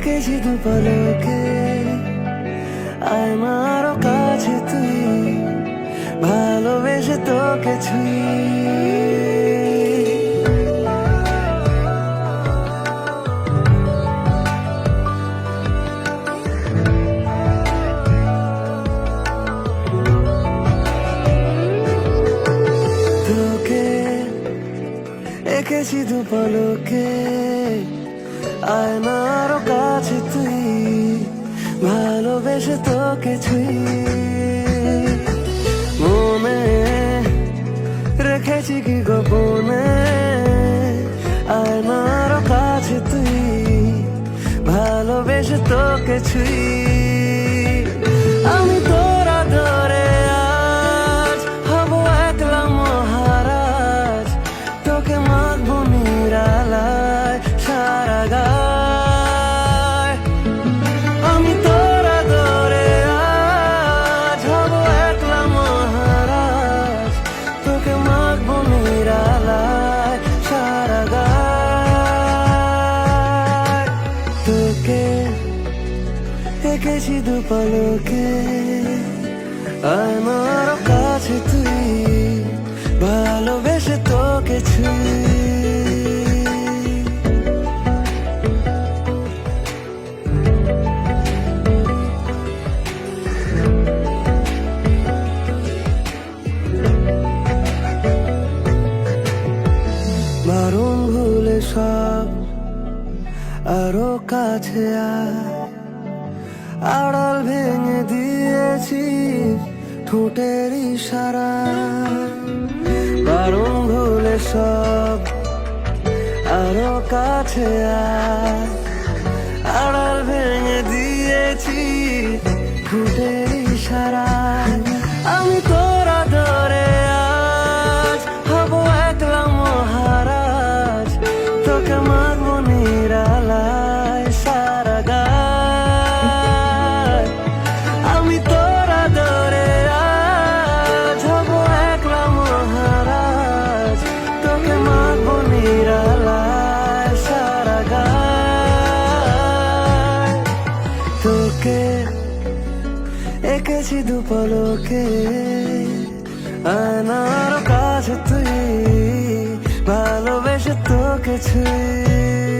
এঁকেছি দু পলকে আমার কাছে তুই ভালোবেসে তোকে ছুঁই তোকে এঁকেছি দু পলকে আয়নার কাছে তুই ভালোবেসে তোকে ছুঁই মনে রেখেছি কি গোপনে আয়নার কাছে তুই ভালোবেসে তোকে ছুঁই আমি তোরা ধরে আজ হব একলা মহারাজ তোকে মাখবো নিরালায় সারা গায় আমি তোরা ধরে আজ হব একলা মহারাজ তোকে মাখবো নিরালায় সারা গায় তোকে এঁকেছি দু পলকে আমার কাছে তুই ভালোবেসে তোকে ছুঁই বারণ ভুলে সব আরো কাছে আড়াল ভেঙে দিয়েছি ঠোঁটের ইশারা বারণ ভুলে সব আরো কাছে আড়াল ভেঙে দিয়েছি ঠোঁটের ইশারা আমি তোরা ধরে আজ হব একলা মহারাজ তোকে মারবো নিরালায় সারা গায় আমি তোরা ধরে আজ হব একলা মহারাজ তোকে মারবো নিরালায় সারা গায় তোকে এঁকেছি দু পলকে আয়নার কাছে তুই ভালোবেসে তোকে ছুঁই